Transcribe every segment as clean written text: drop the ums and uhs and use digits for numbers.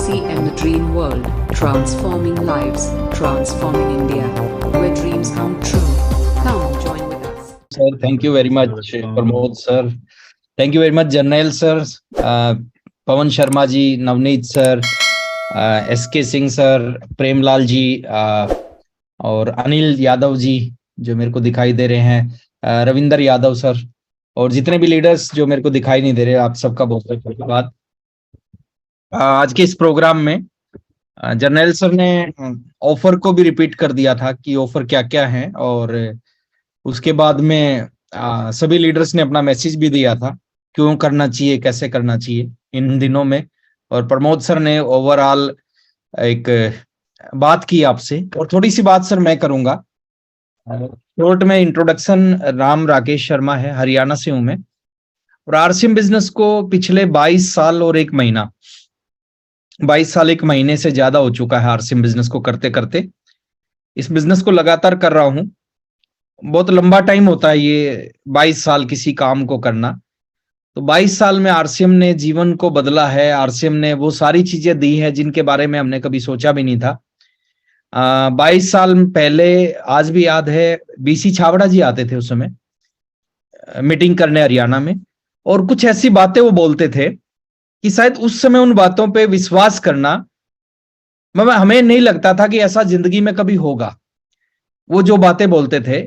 RCM the Dream World, transforming lives, transforming India, where dreams come true. Come join with us. Sir, thank you very much, Pramod sir. Thank you very much, Jarnail sir, Pawan Sharma ji, Navneet sir, SK Singh sir, Premlal जी और अनिल यादव जी जो मेरे को दिखाई दे रहे हैं, Ravinder Yadav sir और जितने भी लीडर्स जो मेरे को दिखाई नहीं दे रहे, आप सबका बहुत बहुत धन्यवाद। आज के इस प्रोग्राम में जर्नैल सर ने ऑफर को भी रिपीट कर दिया था कि ऑफर क्या क्या है, और उसके बाद में सभी लीडर्स ने अपना मैसेज भी दिया था क्यों करना चाहिए, कैसे करना चाहिए इन दिनों में। और प्रमोद सर ने ओवरऑल एक बात की आपसे, और थोड़ी सी बात सर मैं करूंगा। शॉर्ट में इंट्रोडक्शन, राम राकेश शर्मा है, हरियाणा से हूं मैं, और आरसीएम बिजनेस को पिछले 22 साल और 1 महीना 22 साल 1 महीने से ज्यादा हो चुका है आरसीएम बिजनेस को करते करते। इस बिजनेस को लगातार कर रहा हूं, बहुत लंबा टाइम होता है ये 22 साल किसी काम को करना। तो 22 साल में आरसीएम ने जीवन को बदला है, आरसीएम ने वो सारी चीजें दी है जिनके बारे में हमने कभी सोचा भी नहीं था। 22 साल पहले, आज भी याद है, बीसी छाबड़ा जी आते थे उस समय मीटिंग करने हरियाणा में, और कुछ ऐसी बातें वो बोलते थे कि शायद उस समय उन बातों पे विश्वास करना, हमें नहीं लगता था कि ऐसा जिंदगी में कभी होगा। वो जो बातें बोलते थे,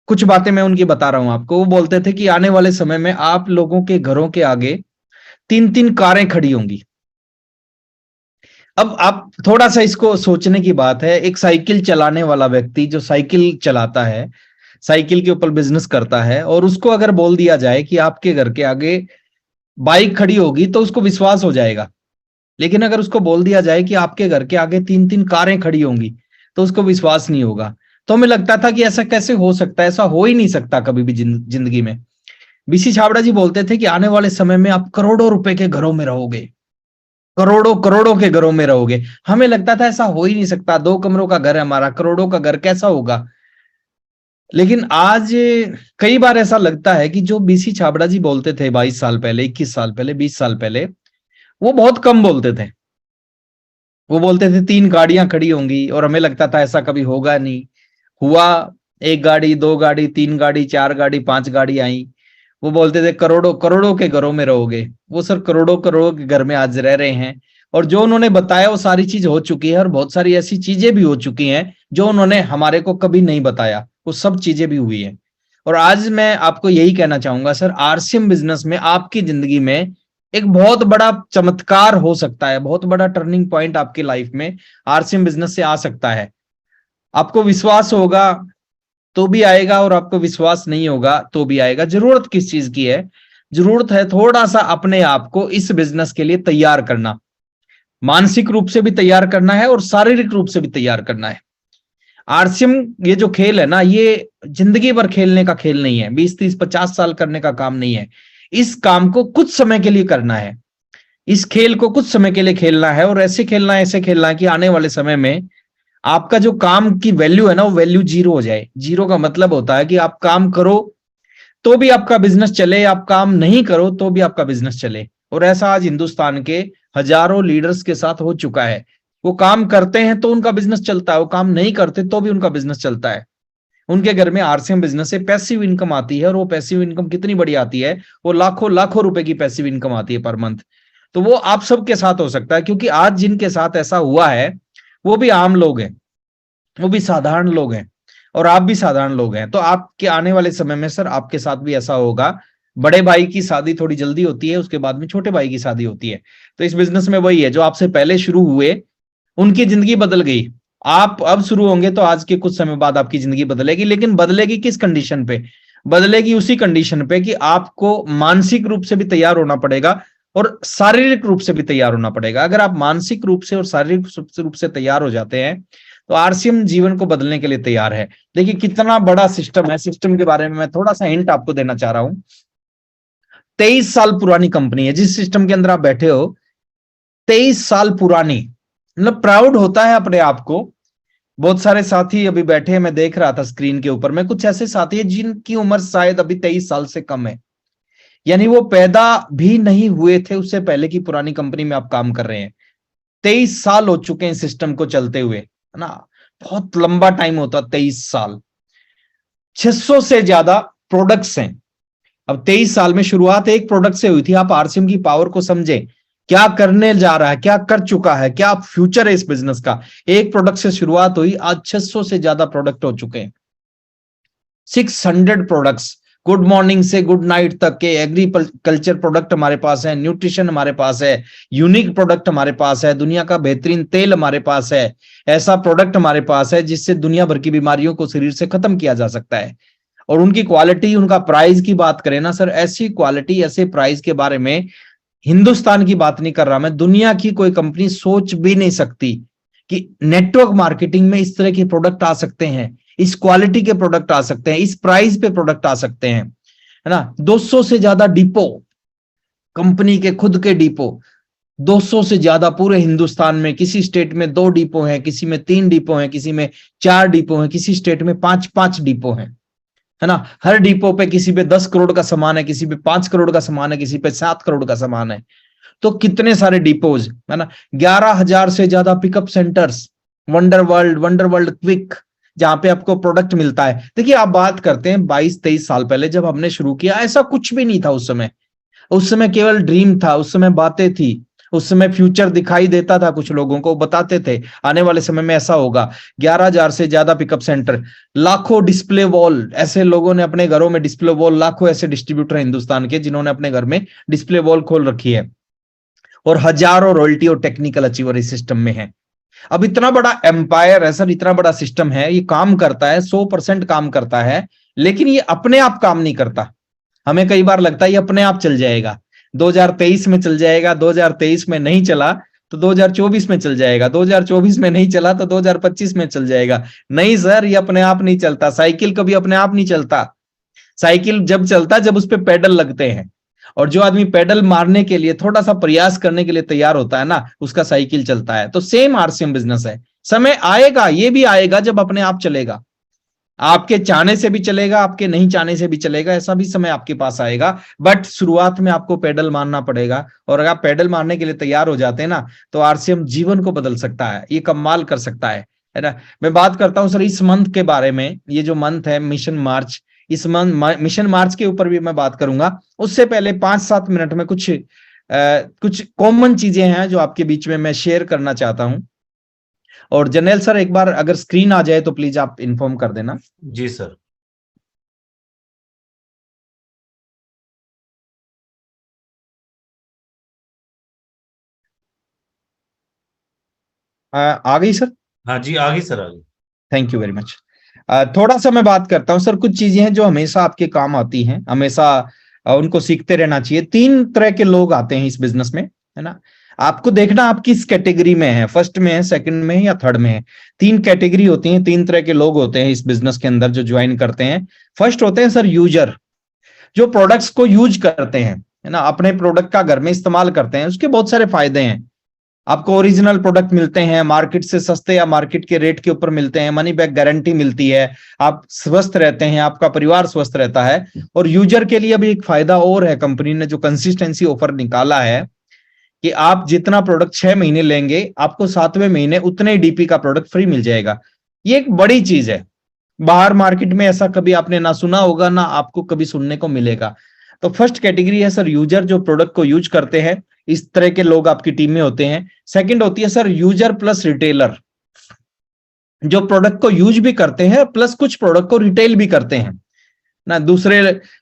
कुछ बातें मैं उनकी बता रहा हूं आपको। वो बोलते थे कि आने वाले समय में आप लोगों के घरों के आगे 3-3 कारें खड़ी होंगी। अब आप थोड़ा सा इसको सोचने की बात है, एक साइकिल चलाने वाला व्यक्ति जो साइकिल चलाता है, साइकिल के ऊपर बिजनेस करता है, और उसको अगर बोल दिया जाए कि आपके घर के आगे बाइक खड़ी होगी तो उसको विश्वास हो जाएगा। लेकिन अगर उसको बोल दिया जाए कि आपके घर के आगे 3-3 कारें खड़ी होंगी तो उसको विश्वास नहीं होगा। तो हमें लगता था कि ऐसा कैसे हो सकता है, ऐसा हो ही नहीं सकता कभी भी जिंदगी में। बीसी छाबड़ा जी बोलते थे कि आने वाले समय में आप करोड़ों रुपए के घरों में रहोगे, करोड़ों करोड़ों के घरों में रहोगे। हमें लगता था ऐसा हो ही नहीं सकता, 2 कमरों का घर है हमारा, करोड़ों का घर कैसा होगा। लेकिन आज कई बार ऐसा लगता है कि जो बीसी छाबड़ा जी बोलते थे 22 साल पहले, 21 साल पहले, 20 साल पहले, वो बहुत कम बोलते थे। वो बोलते थे 3 गाड़ियां खड़ी होंगी, और हमें लगता था ऐसा कभी होगा नहीं। हुआ, 1 गाड़ी, 2 गाड़ी, 3 गाड़ी, 4 गाड़ी, 5 गाड़ी आई। वो बोलते थे करोड़ों करोड़ों के घरों में रहोगे। वो सर करोड़ों करोड़ों के घर में आज रह रहे हैं, और जो उन्होंने बताया वो सारी चीज हो चुकी है, और बहुत सारी ऐसी चीजें भी हो चुकी हैं जो उन्होंने हमारे को कभी नहीं बताया, वो सब चीजें भी हुई हैं। और आज मैं आपको यही कहना चाहूंगा सर, आरसीएम बिजनेस में आपकी जिंदगी में एक बहुत बड़ा चमत्कार हो सकता है, बहुत बड़ा टर्निंग पॉइंट आपकी लाइफ में आरसीएम बिजनेस से आ सकता है। आपको विश्वास होगा तो भी आएगा, और आपको विश्वास नहीं होगा तो भी आएगा। जरूरत किस चीज की है? जरूरत है थोड़ा सा अपने आप को इस बिजनेस के लिए तैयार करना, मानसिक रूप से भी तैयार करना है और शारीरिक रूप से भी तैयार करना है। आरसीएम ये जो खेल है ना, ये जिंदगी भर खेलने का खेल नहीं है, 20, 30, 50 साल करने का काम नहीं है। इस काम को कुछ समय के लिए करना है, इस खेल को कुछ समय के लिए खेलना है, और ऐसे खेलना है, ऐसे खेलना है कि आने वाले समय में आपका जो काम की वैल्यू है ना, वो वैल्यू 0 हो जाए। 0 का मतलब होता है कि आप काम करो तो भी आपका बिजनेस चले, आप काम नहीं करो तो भी आपका बिजनेस चले। और ऐसा आज हिंदुस्तान के हजारों लीडर्स के साथ हो चुका है। वो काम करते हैं तो उनका बिजनेस चलता है, वो काम नहीं करते तो भी उनका बिजनेस चलता है। उनके घर में आरसीएम बिजनेस से पैसिव इनकम आती है, और वो पैसिव इनकम कितनी बड़ी आती है, वो लाखों लाखों रुपए की पैसिव इनकम आती है पर मंथ। तो वो आप सबके साथ हो सकता है, क्योंकि आज जिनके साथ ऐसा हुआ है वो भी आम लोग हैं, वो भी साधारण लोग हैं, और आप भी साधारण लोग हैं। तो आपके आने वाले समय में सर आपके साथ भी ऐसा होगा। बड़े भाई की शादी थोड़ी जल्दी होती है, उसके बाद में छोटे भाई की शादी होती है। तो इस बिजनेस में वही है, जो आपसे पहले शुरू हुए उनकी जिंदगी बदल गई, आप अब शुरू होंगे तो आज के कुछ समय बाद आपकी जिंदगी बदलेगी। लेकिन बदलेगी किस कंडीशन पे? बदलेगी उसी कंडीशन पे कि आपको मानसिक रूप से भी तैयार होना पड़ेगा और शारीरिक रूप से भी तैयार होना पड़ेगा। अगर आप मानसिक रूप से और शारीरिक रूप से तैयार हो जाते हैं तो आरसीएम जीवन को बदलने के लिए तैयार है। देखिए कितना बड़ा सिस्टम है, सिस्टम के बारे में मैं थोड़ा सा हिंट आपको देना चाह रहा हूं। 23 साल पुरानी कंपनी है जिस सिस्टम के अंदर आप बैठे हो, 23 साल पुरानी, मतलब प्राउड होता है अपने आप को। बहुत सारे साथी अभी बैठे हैं, मैं देख रहा था स्क्रीन के ऊपर में, कुछ ऐसे साथी हैं जिनकी उम्र शायद अभी 23 साल से कम है, यानी वो पैदा भी नहीं हुए थे उससे पहले की पुरानी कंपनी में आप काम कर रहे हैं। 23 साल हो चुके हैं सिस्टम को चलते हुए, है ना, बहुत लंबा टाइम होता, 23 साल। 600 से ज्यादा प्रोडक्ट्स हैं। अब 23 साल में शुरुआत एक प्रोडक्ट से हुई थी। आप आरसीएम की पावर को समझें, क्या करने जा रहा है, क्या कर चुका है, क्या फ्यूचर है इस बिजनेस का। एक प्रोडक्ट से शुरुआत हुई, आज 600 से ज्यादा प्रोडक्ट हो चुके हैं। 600 प्रोडक्ट्स, गुड मॉर्निंग से गुड नाइट तक के एग्रीकल्चर प्रोडक्ट हमारे पास है, न्यूट्रिशन हमारे पास है, यूनिक प्रोडक्ट हमारे पास है, दुनिया का बेहतरीन तेल हमारे पास है, ऐसा प्रोडक्ट हमारे पास है जिससे दुनिया भर की बीमारियों को शरीर से खत्म किया जा सकता है। और उनकी क्वालिटी, उनका प्राइस की बात करें ना सर, ऐसी क्वालिटी ऐसे प्राइस के बारे में हिंदुस्तान की बात नहीं कर रहा मैं, दुनिया की कोई कंपनी सोच भी नहीं सकती कि नेटवर्क मार्केटिंग में इस तरह के प्रोडक्ट आ सकते हैं, इस क्वालिटी के प्रोडक्ट आ सकते हैं, इस प्राइस पे प्रोडक्ट आ सकते हैं, है ना। 200 से ज्यादा डिपो, कंपनी के खुद के डिपो 200 से ज्यादा पूरे हिंदुस्तान में। किसी स्टेट में 2 डिपो हैं, किसी में 3 डिपो हैं, किसी में 4 डिपो हैं, किसी स्टेट में 5 डिपो हैं, है ना। हर डिपो पे किसी पे 10 करोड़ का सामान है, किसी पे 5 करोड़ का सामान है, किसी पे 7 करोड़ का सामान है। तो कितने सारे डिपोज, है ना। 11,000 से ज्यादा pickup centres, wonder world quick, जहां पे आपको प्रोडक्ट मिलता है। देखिए, आप बात करते हैं 22-23 साल पहले जब हमने शुरू किया, ऐसा कुछ भी नहीं था उस समय केवल ड्रीम था, उस समय बातें थी, उस समय फ्यूचर दिखाई देता था, कुछ लोगों को बताते थे आने वाले समय में ऐसा होगा। 11,000 से ज्यादा पिकअप सेंटर, लाखों डिस्प्ले वॉल, ऐसे लोगों ने अपने घरों में डिस्प्ले वॉल, लाखों ऐसे डिस्ट्रीब्यूटर हिंदुस्तान के जिन्होंने अपने घर में डिस्प्ले वॉल खोल रखी है, और हजारों रॉयल्टी और टेक्निकल अचीवर इस सिस्टम में है। अब इतना बड़ा एम्पायर है सर, इतना बड़ा सिस्टम है, ये काम करता है, 100% काम करता है, लेकिन ये अपने आप काम नहीं करता। हमें कई बार लगता है ये अपने आप चल जाएगा, 2023 में चल जाएगा, 2023 में नहीं चला तो 2024 में चल जाएगा, 2024 में नहीं चला तो 2025 में चल जाएगा। नहीं सर, ये अपने आप नहीं चलता। साइकिल कभी अपने आप नहीं चलता। साइकिल जब चलता जब उस पर पेडल लगते हैं, और जो आदमी पेडल मारने के लिए, थोड़ा सा प्रयास करने के लिए तैयार होता है ना, उसका साइकिल चलता है। तो सेम आरसीएम बिजनेस है। समय आएगा, ये भी आएगा जब अपने आप चलेगा। आपके चाहने से भी चलेगा, आपके नहीं चाहने से भी चलेगा, ऐसा भी समय आपके पास आएगा। बट शुरुआत में आपको पेडल मारना पड़ेगा, और अगर आप पेडल मारने के लिए तैयार हो जाते हैं ना, तो आरसीएम जीवन को बदल सकता है, ये कमाल कर सकता है ना। मैं बात करता हूं सर इस मंथ के बारे में। ये जो मंथ है मिशन मार्च, इस मिशन मार्च के ऊपर भी मैं बात करूंगा। उससे पहले 5-7 मिनट में कुछ कॉमन चीजें हैं जो आपके बीच में मैं शेयर करना चाहता हूं। और जनरल सर, एक बार अगर स्क्रीन आ जाए तो प्लीज आप इन्फॉर्म कर देना। जी सर। आ गई सर? हाँ जी, आ गई सर, आ गई। Thank you very much. थोड़ा सा मैं बात करता हूं सर, कुछ चीजें हैं जो हमेशा आपके काम आती हैं, हमेशा उनको सीखते रहना चाहिए। 3 तरह के लोग आते हैं इस बिजनेस में, है ना। आपको देखना आप किस कैटेगरी में है, फर्स्ट में है, सेकंड में है, या थर्ड में है। 3 कैटेगरी होती हैं, 3 तरह के लोग होते हैं इस बिजनेस के अंदर जो ज्वाइन करते हैं। फर्स्ट होते हैं सर यूजर, जो प्रोडक्ट्स को यूज करते हैं, है ना, अपने प्रोडक्ट का घर में इस्तेमाल करते हैं। उसके बहुत सारे फायदे हैं। आपको ओरिजिनल प्रोडक्ट मिलते हैं, मार्केट से सस्ते या मार्केट के रेट के ऊपर मिलते हैं, मनी बैक गारंटी मिलती है, आप स्वस्थ रहते हैं, आपका परिवार स्वस्थ रहता है। और यूजर के लिए भी एक फायदा और है, कंपनी ने जो कंसिस्टेंसी ऑफर निकाला है कि आप जितना प्रोडक्ट 6 महीने लेंगे, आपको 7वें महीने उतने डीपी का प्रोडक्ट फ्री मिल जाएगा। ये एक बड़ी चीज है, बाहर मार्केट में ऐसा कभी आपने ना सुना होगा, ना आपको कभी सुनने को मिलेगा। तो फर्स्ट कैटेगरी है सर यूजर, जो प्रोडक्ट को यूज करते हैं। इस तरह के लोग आपकी टीम में होते हैं। सेकंड होती है सर यूजर प्लस रिटेलर, जो प्रोडक्ट को यूज भी करते हैं प्लस कुछ प्रोडक्ट को रिटेल भी करते हैं ना, दूसरे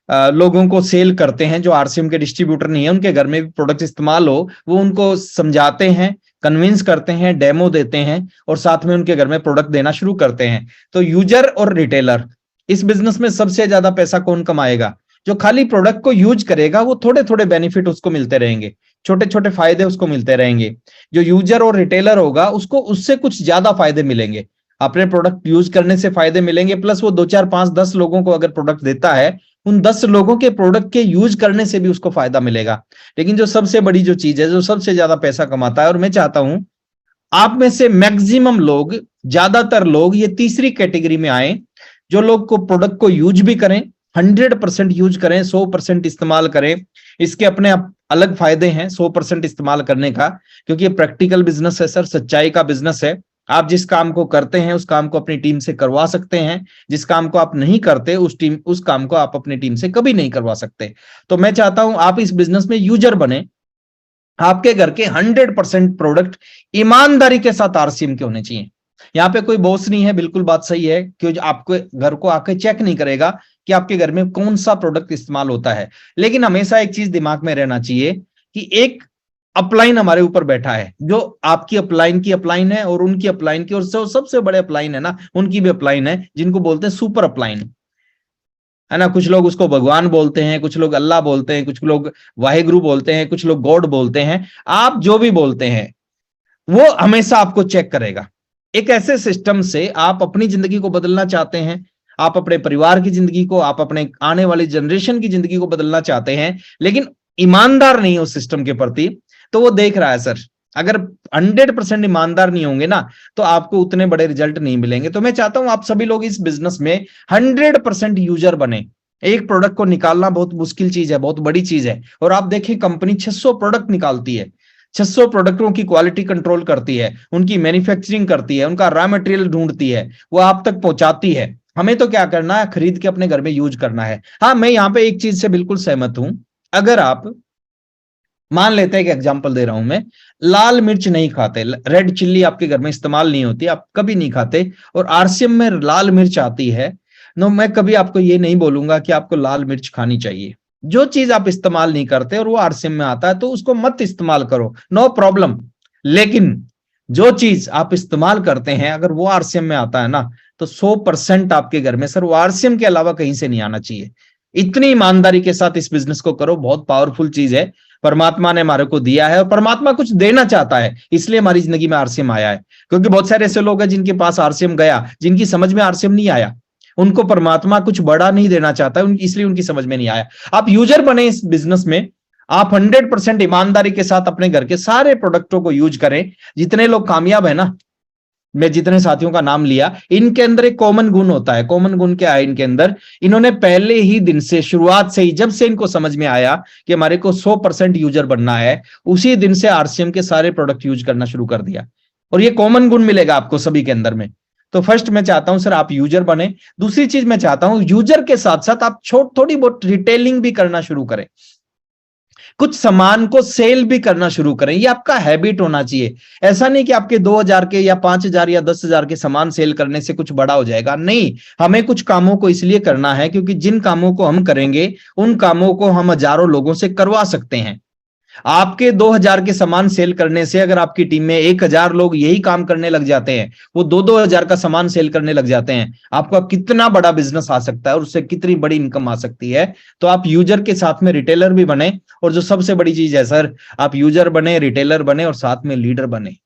लोगों को सेल करते हैं, जो आरसीएम के डिस्ट्रीब्यूटर नहीं है, उनके घर में भी प्रोडक्ट इस्तेमाल हो, वो उनको समझाते हैं, कन्विंस करते हैं, डेमो देते हैं, और साथ में उनके घर में प्रोडक्ट देना शुरू करते हैं। तो यूजर और रिटेलर, इस बिजनेस में सबसे ज्यादा पैसा कौन कमाएगा? जो खाली प्रोडक्ट को यूज करेगा, वो थोड़े थोड़े बेनिफिट उसको मिलते रहेंगे, छोटे छोटे फायदे उसको मिलते रहेंगे। जो यूजर और रिटेलर होगा, उसको उससे कुछ ज्यादा फायदे मिलेंगे, अपने प्रोडक्ट यूज करने से फायदे मिलेंगे, प्लस वो 2, 4, 5, 10 लोगों को अगर प्रोडक्ट देता है, उन 10 लोगों के प्रोडक्ट के यूज करने से भी उसको फायदा मिलेगा। लेकिन जो सबसे बड़ी जो चीज है, जो सबसे ज्यादा पैसा कमाता है, और मैं चाहता हूं आप में से मैक्सिमम लोग, ज्यादातर लोग ये तीसरी कैटेगरी में आए, जो लोग को प्रोडक्ट को यूज भी करें, 100% यूज करें, 100% इस्तेमाल करें, इसके अपने अलग फायदे हैं 100% इस्तेमाल करने का, क्योंकि ये प्रैक्टिकल बिजनेस है सर, सच्चाई का बिजनेस है। आप जिस काम को करते हैं उस काम को अपनी टीम से करवा सकते हैं, जिस काम को आप नहीं करते उस काम को आप अपनी टीम से कभी नहीं करवा सकते। तो मैं चाहता हूं आप इस बिजनेस में यूजर बने, आपके घर के 100% प्रोडक्ट ईमानदारी के साथ आरसीएम के होने चाहिए। यहाँ पे कोई बॉस नहीं है, बिल्कुल बात सही है, क्योंकि आपके घर को आके चेक नहीं करेगा कि आपके घर में कौन सा प्रोडक्ट इस्तेमाल होता है। लेकिन हमेशा एक चीज दिमाग में रहना चाहिए कि एक अपलाइन हमारे ऊपर बैठा है, जो आपकी अपलाइन की अपलाइन है और उनकी अपलाइन की, और सबसे बड़े अपलाइन है ना, उनकी भी अपलाइन है, जिनको बोलते हैं सुपर अपलाइन, है ना। कुछ लोग उसको भगवान बोलते हैं, कुछ लोग अल्लाह बोलते हैं, कुछ लोग वाहेगुरु बोलते हैं, कुछ लोग गॉड बोलते हैं। आप जो भी बोलते हैं वो हमेशा आपको चेक करेगा। एक ऐसे सिस्टम से आप अपनी जिंदगी को बदलना चाहते हैं, आप अपने परिवार की जिंदगी को, आप अपने आने वाली जनरेशन की जिंदगी को बदलना चाहते हैं, लेकिन ईमानदार नहीं है उस सिस्टम के प्रति, तो वो देख रहा है सर। अगर 100% ईमानदार नहीं होंगे ना, तो आपको उतने बड़े रिजल्ट नहीं मिलेंगे। तो मैं चाहता हूं आप सभी लोग इस बिजनेस में 100% यूजर बने। एक प्रोडक्ट को निकालना बहुत मुश्किल चीज है, बहुत बड़ी चीज है। और आप देखिए कंपनी 600 प्रोडक्ट निकालती है, 600 प्रोडक्टों की क्वालिटी कंट्रोल करती है, उनकी मैन्युफैक्चरिंग करती है, उनका रॉ मटेरियल ढूंढती है, वो आप तक पहुंचाती है। हमें तो क्या करना है, खरीद के अपने घर में यूज करना है। हाँ, मैं यहाँ पे एक चीज से बिल्कुल सहमत हूं। अगर आप मान लेते हैं कि एग्जांपल दे रहा हूं मैं, लाल मिर्च नहीं खाते, रेड चिल्ली आपके घर में इस्तेमाल नहीं होती, आप कभी नहीं खाते, और आरसीएम में लाल मिर्च आती है, नो, मैं कभी आपको ये नहीं बोलूंगा कि आपको लाल मिर्च खानी चाहिए। जो चीज आप इस्तेमाल नहीं करते और वो आरसीएम में आता है तो उसको मत इस्तेमाल करो, नो प्रॉब्लम। लेकिन जो चीज आप इस्तेमाल करते हैं अगर वो आरसीएम में आता है ना, तो 100% आपके घर में सर वो आरसीएम के अलावा कहीं से नहीं आना चाहिए। इतनी ईमानदारी के साथ इस बिजनेस को करो, बहुत पावरफुल चीज है, परमात्मा ने हमारे को दिया है और परमात्मा कुछ देना चाहता है, इसलिए हमारी जिंदगी में आरसीएम आया है। क्योंकि बहुत सारे ऐसे लोग हैं जिनके पास आरसीएम गया, जिनकी समझ में आरसीएम नहीं आया, उनको परमात्मा कुछ बड़ा नहीं देना चाहता, इसलिए उनकी समझ में नहीं आया। आप यूजर बने इस बिजनेस में, आप 100% ईमानदारी के साथ अपने घर के सारे प्रोडक्टों को यूज करें। जितने लोग कामयाब है ना, मैं जितने साथियों का नाम लिया, इनके अंदर एक कॉमन गुण होता है। कॉमन गुण क्या है इनके अंदर, इन्होंने पहले ही दिन से, शुरुआत से ही, जब से इनको समझ में आया कि हमारे को 100% यूजर बनना है, उसी दिन से आरसीएम के सारे प्रोडक्ट यूज करना शुरू कर दिया। और ये कॉमन गुण मिलेगा आपको सभी के अंदर में। तो फर्स्ट मैं चाहता हूं सर आप यूजर बने। दूसरी चीज मैं चाहता हूं यूजर के साथ साथ आप थोड़ी बहुत रिटेलिंग भी करना शुरू करें, कुछ सामान को सेल भी करना शुरू करें। ये आपका हैबिट होना चाहिए। ऐसा नहीं कि आपके 2000 के या 5000 या 10,000 के सामान सेल करने से कुछ बड़ा हो जाएगा, नहीं। हमें कुछ कामों को इसलिए करना है क्योंकि जिन कामों को हम करेंगे उन कामों को हम हजारों लोगों से करवा सकते हैं। आपके 2000 के सामान सेल करने से अगर आपकी टीम में 1000 लोग यही काम करने लग जाते हैं, वो 2-2 हजार का सामान सेल करने लग जाते हैं, आपका कितना बड़ा बिजनेस आ सकता है और उससे कितनी बड़ी इनकम आ सकती है। तो आप यूजर के साथ में रिटेलर भी बने, और जो सबसे बड़ी चीज है सर, आप यूजर बने, रिटेलर बने और साथ में लीडर बने।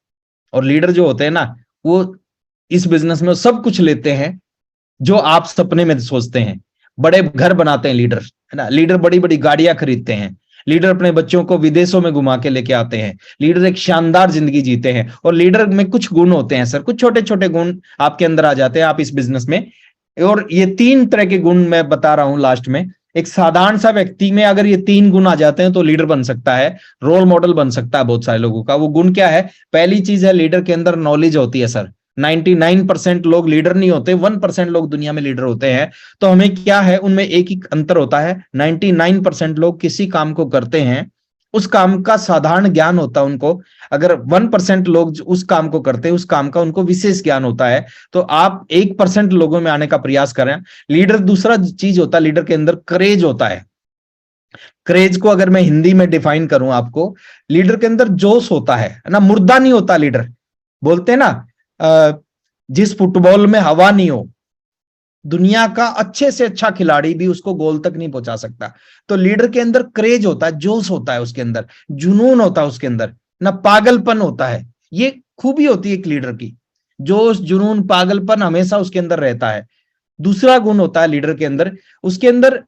और लीडर जो होते हैं ना, वो इस बिजनेस में सब कुछ लेते हैं जो आप सपने में सोचते हैं। बड़े घर बनाते हैं लीडर, है ना, लीडर बड़ी बड़ी गाड़ियां खरीदते हैं, लीडर अपने बच्चों को विदेशों में घुमा के लेके आते हैं, लीडर एक शानदार जिंदगी जीते हैं। और लीडर में कुछ गुण होते हैं सर, कुछ छोटे छोटे गुण आपके अंदर आ जाते हैं आप इस बिजनेस में। और ये 3 तरह के गुण मैं बता रहा हूं लास्ट में। एक साधारण सा व्यक्ति में अगर ये 3 गुण आ जाते हैं तो लीडर बन सकता है, रोल मॉडल बन सकता है बहुत सारे लोगों का। वो गुण क्या है? पहली चीज है, लीडर के अंदर नॉलेज होती है सर। 99% लोग लीडर नहीं होते, 1% लोग दुनिया में लीडर होते हैं। तो हमें क्या है, उनमें एक ही अंतर होता है, 99% लोग किसी काम को करते हैं, उस काम का साधारण ज्ञान होता है उनको। अगर 1% लोग उस काम को करते हैं, उस काम का उनको विशेष ज्ञान होता है। तो आप 1% लोगों में आने का प्रयास करें। लीडर दूसरा चीज होता है, लीडर के अंदर करेज होता है। करेज को अगर मैं हिंदी में डिफाइन करूं आपको, लीडर के अंदर जोश होता है ना, मुर्दा नहीं होता लीडर। बोलते हैं ना, जिस फुटबॉल में हवा नहीं हो, दुनिया का अच्छे से अच्छा खिलाड़ी भी उसको गोल तक नहीं पहुंचा सकता। तो लीडर के अंदर क्रेज होता है, जोश होता है, उसके अंदर जुनून होता है, उसके अंदर ना पागलपन होता है। ये खूबी होती है एक लीडर की, जोश, जुनून, पागलपन हमेशा उसके अंदर रहता है। दूसरा गुण होता है लीडर के अंदर, उसके अंदर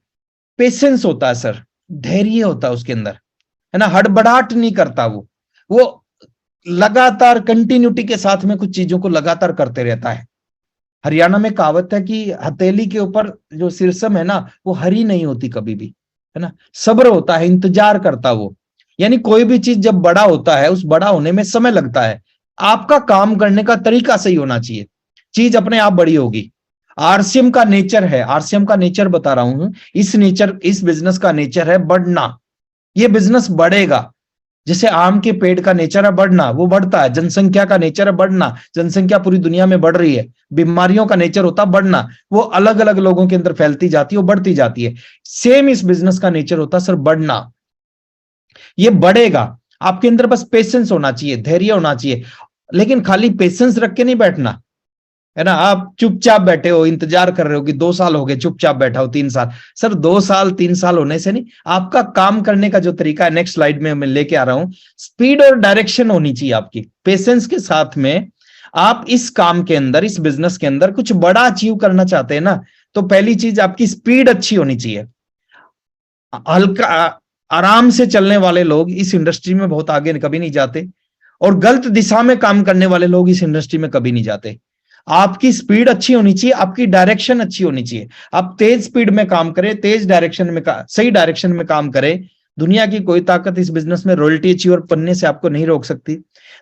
पेशेंस होता है सर, धैर्य होता है उसके अंदर, है ना, हड़बड़ाहट नहीं करता वो लगातार कंटिन्यूटी के साथ में कुछ चीजों को लगातार करते रहता है। हरियाणा में कहावत है कि हथेली के ऊपर जो सिरसम है ना, वो हरी नहीं होती कभी भी, है ना, सब्र होता है, इंतजार करता वो। यानी कोई भी चीज जब बड़ा होता है, उस बड़ा होने में समय लगता है। आपका काम करने का तरीका सही होना चाहिए, चीज अपने आप बड़ी होगी। आरसीएम का नेचर है, आरसीएम का नेचर बता रहा हूं, इस बिजनेस का नेचर है बढ़ना। ये बिजनेस बढ़ेगा। जैसे आम के पेड़ का नेचर है बढ़ना, वो बढ़ता है। जनसंख्या का नेचर है बढ़ना, जनसंख्या पूरी दुनिया में बढ़ रही है। बीमारियों का नेचर होता है बढ़ना, वो अलग अलग लोगों के अंदर फैलती जाती है, वो बढ़ती जाती है। सेम इस बिजनेस का नेचर होता है सर बढ़ना। ये बढ़ेगा, आपके अंदर बस पेशेंस होना चाहिए, धैर्य होना चाहिए। लेकिन खाली पेशेंस रख के नहीं बैठना है ना। आप चुपचाप बैठे हो, इंतजार कर रहे हो कि 2 साल हो गए चुपचाप बैठा हो, 3 साल। सर 2 साल 3 साल होने से नहीं, आपका काम करने का जो तरीका है, नेक्स्ट स्लाइड में मैं लेके आ रहा हूं, स्पीड और डायरेक्शन होनी चाहिए आपकी। पेशेंस के साथ में आप इस काम के अंदर, इस बिजनेस के अंदर कुछ बड़ा अचीव करना चाहते हैं ना, तो पहली चीज आपकी स्पीड अच्छी होनी चाहिए। हल्का आराम से चलने वाले लोग इस इंडस्ट्री में बहुत आगे कभी नहीं जाते, और गलत दिशा में काम करने वाले लोग इस इंडस्ट्री में कभी नहीं जाते। आपकी स्पीड अच्छी होनी चाहिए, आपकी डायरेक्शन अच्छी होनी चाहिए। आप तेज स्पीड में काम करें, तेज डायरेक्शन में सही डायरेक्शन में काम करें। दुनिया की कोई ताकत इस बिजनेस में रॉयल्टी अचीवर बनने से आपको नहीं रोक सकती।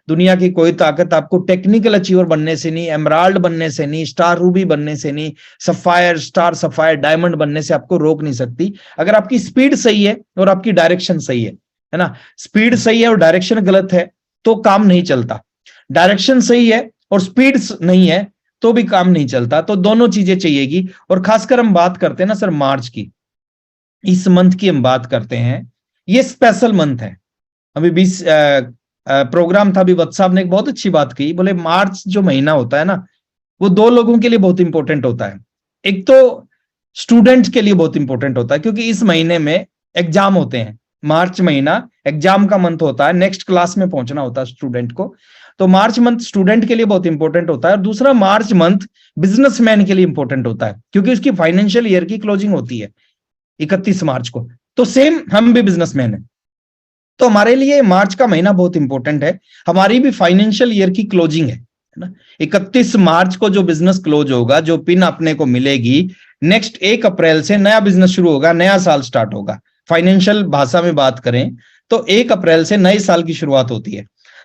दुनिया की कोई ताकत आपको टेक्निकल अचीवर बनने से नहीं, एमराल्ड बनने से नहीं, स्टार रूबी बनने से नहीं, सफायर, स्टार सफायर, डायमंड बनने से आपको रोक नहीं सकती। अगर आपकी स्पीड सही है और आपकी डायरेक्शन सही है ना। स्पीड सही है और डायरेक्शन गलत है तो काम नहीं चलता। डायरेक्शन सही है और स्पीड नहीं है तो भी काम नहीं चलता। तो दोनों चीजें चाहिएगी। और खासकर हम बात करते हैं ना सर मार्च की, इस मंथ की हम बात करते हैं, ये स्पेशल मंथ है। अभी 20 प्रोग्राम था, अभी वत्स साहब ने एक बहुत अच्छी बात की, बोले मार्च जो महीना होता है ना, वो 2 लोगों के लिए बहुत इंपॉर्टेंट होता है। एक तो स्टूडेंट के लिए बहुत इंपॉर्टेंट होता है, क्योंकि इस महीने में एग्जाम होते हैं। मार्च महीना एग्जाम का मंथ होता है, नेक्स्ट क्लास में पहुंचना होता है स्टूडेंट को। तो मार्च मंथ स्टूडेंट के लिए बहुत इंपॉर्टेंट होता है। और दूसरा, मार्च मंथ बिजनेसमैन के लिए इंपॉर्टेंट होता है, क्योंकि उसकी फाइनेंशियल ईयर की क्लोजिंग होती है 31 मार्च को। तो सेम हम भी बिजनेसमैन है, तो हमारे लिए मार्च का महीना बहुत इंपॉर्टेंट है। हमारी भी फाइनेंशियल ईयर की क्लोजिंग है ना। 31 मार्च को जो बिजनेस क्लोज होगा, जो पिन अपने को मिलेगी, नेक्स्ट 1 अप्रैल से नया बिजनेस शुरू होगा, नया साल स्टार्ट होगा। फाइनेंशियल भाषा में बात करें तो 1 अप्रैल से नए साल की शुरुआत होती है।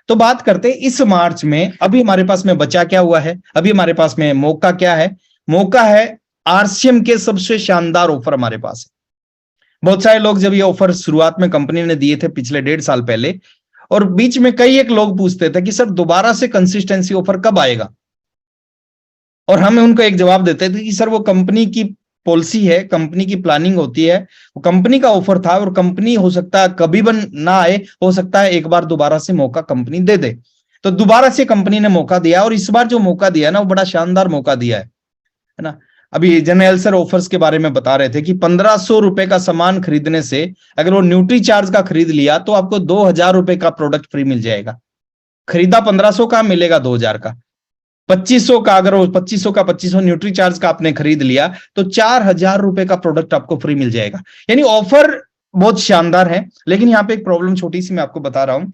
तो बात करते हैं इस मार्च में, अभी हमारे पास में बचा क्या हुआ है, अभी हमारे पास में मौका क्या है। मौका है आरसीएम के सबसे शानदार ऑफर हमारे पास है। बहुत सारे लोग जब ये ऑफर शुरुआत में कंपनी ने दिए थे पिछले 1.5 साल पहले, और बीच में कई एक लोग पूछते थे कि सर दोबारा से कंसिस्टेंसी ऑफर कब आएगा, और हम उनको एक जवाब देते थे कि सर वो कंपनी की पॉलिसी है, कंपनी की प्लानिंग होती है, वो कंपनी का ऑफर था, और कंपनी हो सकता है कभी बन ना आए, हो सकता है एक बार दोबारा से मौका कंपनी दे दे। तो दोबारा से कंपनी ने मौका दिया, और इस बार जो मौका दिया ना, वो बड़ा शानदार मौका दिया है ना। अभी जनरल सर ऑफर्स के बारे में बता रहे थे कि 1500 रुपए का सामान खरीदने से अगर वो न्यूट्री चार्ज का खरीद लिया तो आपको 2000 रुपए का प्रोडक्ट फ्री मिल जाएगा। खरीदा 1500 का, मिलेगा 2000 का। 2500 का, अगर वो 2500 का 2500 न्यूट्री चार्ज का आपने खरीद लिया तो 4000 रुपए का प्रोडक्ट आपको फ्री मिल जाएगा। यानी ऑफर बहुत शानदार है। लेकिन यहाँ पे एक प्रॉब्लम छोटी सी मैं आपको बता रहा हूं,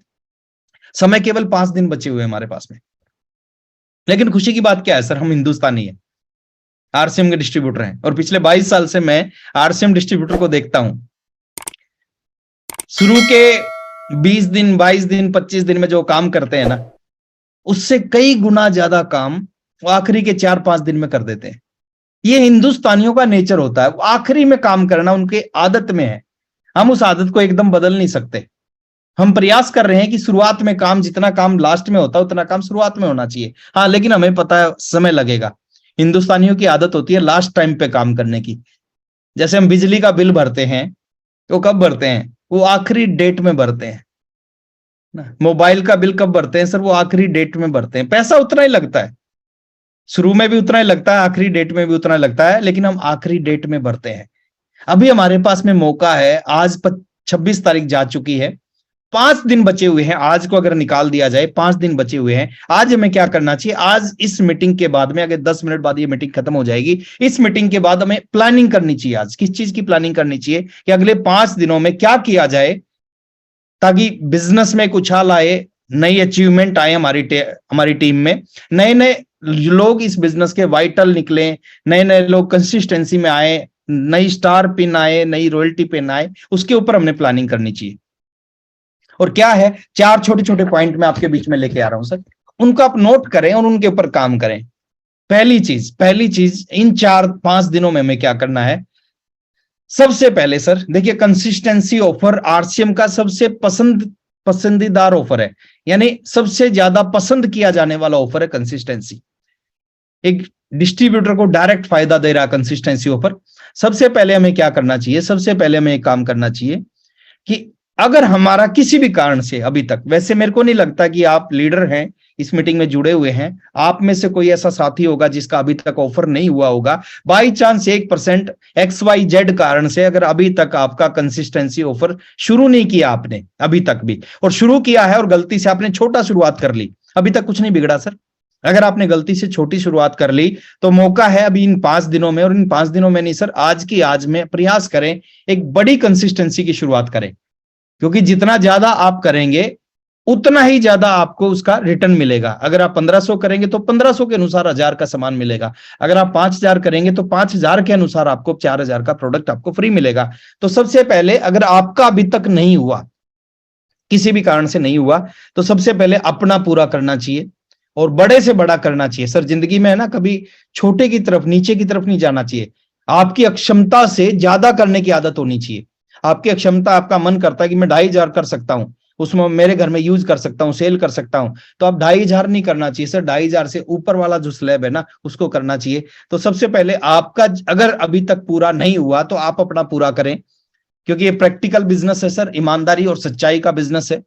समय केवल 5 दिन बचे हुए हमारे पास में। लेकिन खुशी की बात क्या है सर, हम हिंदुस्तानी है, आरसीएम के डिस्ट्रीब्यूटर हैं, और पिछले 22 साल से मैं आरसीएम डिस्ट्रीब्यूटर को देखता हूं। शुरू के 20 दिन 22 दिन 25 दिन में जो काम करते हैं ना, उससे कई गुना ज्यादा काम वो आखिरी के 4-5 दिन में कर देते हैं। ये हिंदुस्तानियों का नेचर होता है, आखिरी में काम करना उनके आदत में है। हम उस आदत को एकदम बदल नहीं सकते। हम प्रयास कर रहे हैं कि शुरुआत में काम, जितना काम लास्ट में होता है उतना काम शुरुआत में होना चाहिए। हाँ, लेकिन हमें पता है समय लगेगा। हिंदुस्तानियों की आदत होती है लास्ट टाइम पे काम करने की। जैसे हम बिजली का बिल भरते हैं तो कब भरते हैं, वो आखिरी डेट में भरते हैं ना। मोबाइल का बिल कब भरते हैं सर, वो आखिरी डेट में भरते हैं। पैसा उतना ही लगता है, शुरू में भी उतना ही लगता है, आखिरी डेट में भी उतना लगता है, लेकिन हम आखिरी डेट में भरते हैं। अभी हमारे पास में मौका है, आज 26 तारीख जा चुकी है, 5 दिन बचे हुए हैं। आज को अगर निकाल दिया जाए 5 दिन बचे हुए हैं। आज हमें क्या करना चाहिए, आज इस मीटिंग के बाद में, अगर 10 मिनट बाद ये मीटिंग खत्म हो जाएगी, इस मीटिंग के बाद हमें प्लानिंग करनी चाहिए। आज किस चीज की प्लानिंग करनी चाहिए कि अगले 5 दिनों में क्या किया जाए ताकि बिजनेस में कुछ हाल आए, नई अचीवमेंट आए हमारी टीम में, नए नए लोग इस बिजनेस के वाइटल निकले, नए नए लोग कंसिस्टेंसी में आए, नई स्टार पिन आए, नई रॉयल्टी पिन आए, उसके ऊपर हमने प्लानिंग करनी चाहिए। और क्या है, 4 छोटे छोटे पॉइंट मैं आपके बीच में लेके आ रहा हूं सर, उनको आप नोट करें और उनके ऊपर काम करें। पहली चीज इन 4-5 दिनों में हमें क्या करना है। सबसे पहले सर देखिए, कंसिस्टेंसी ऑफर आरसीएम का सबसे पसंदीदार ऑफर है, यानी सबसे ज्यादा पसंद किया जाने वाला ऑफर है कंसिस्टेंसी। एक डिस्ट्रीब्यूटर को डायरेक्ट फायदा दे रहा कंसिस्टेंसी ऑफर। सबसे पहले हमें क्या करना चाहिए, सबसे पहले हमें एक काम करना चाहिए कि अगर हमारा किसी भी कारण से अभी तक, वैसे मेरे को नहीं लगता कि आप लीडर हैं इस मीटिंग में जुड़े हुए हैं, आप में से कोई ऐसा साथी होगा जिसका अभी तक ऑफर नहीं हुआ होगा। बाई चांस 1% XYZ कारण से अगर अभी तक आपका कंसिस्टेंसी ऑफर शुरू नहीं किया आपने अभी तक भी, और शुरू किया है और गलती से आपने छोटा शुरुआत कर ली, अभी तक कुछ नहीं बिगड़ा सर। अगर आपने गलती से छोटी शुरुआत कर ली तो मौका है अभी इन 5 दिनों में, और इन 5 दिनों में नहीं सर, आज की आज में प्रयास करें, एक बड़ी कंसिस्टेंसी की शुरुआत करें, क्योंकि जितना ज्यादा आप करेंगे उतना ही ज्यादा आपको उसका रिटर्न मिलेगा। अगर आप 1500 करेंगे तो 1500 के अनुसार 1000 का सामान मिलेगा, अगर आप 5000 करेंगे तो 5000 के अनुसार आपको 4000 का प्रोडक्ट आपको फ्री मिलेगा। तो सबसे पहले अगर आपका अभी तक नहीं हुआ, किसी भी कारण से नहीं हुआ, तो सबसे पहले अपना पूरा करना चाहिए और बड़े से बड़ा करना चाहिए सर। जिंदगी में है ना, कभी छोटे की तरफ नीचे की तरफ नहीं जाना चाहिए। आपकी अक्षमता से ज्यादा करने की आदत होनी चाहिए। आपकी अक्षमता, आपका मन करता है कि मैं 2500 कर सकता हूं, उसमें मेरे घर में यूज कर सकता हूं, सेल कर सकता हूं, तो आप 2500 नहीं करना चाहिए सर, 2500 से ऊपर वाला जो स्लैब है ना उसको करना चाहिए। तो सबसे पहले आपका अगर अभी तक पूरा नहीं हुआ तो आप अपना पूरा करें, क्योंकि ये प्रैक्टिकल बिजनेस है सर, ईमानदारी और सच्चाई का बिजनेस है।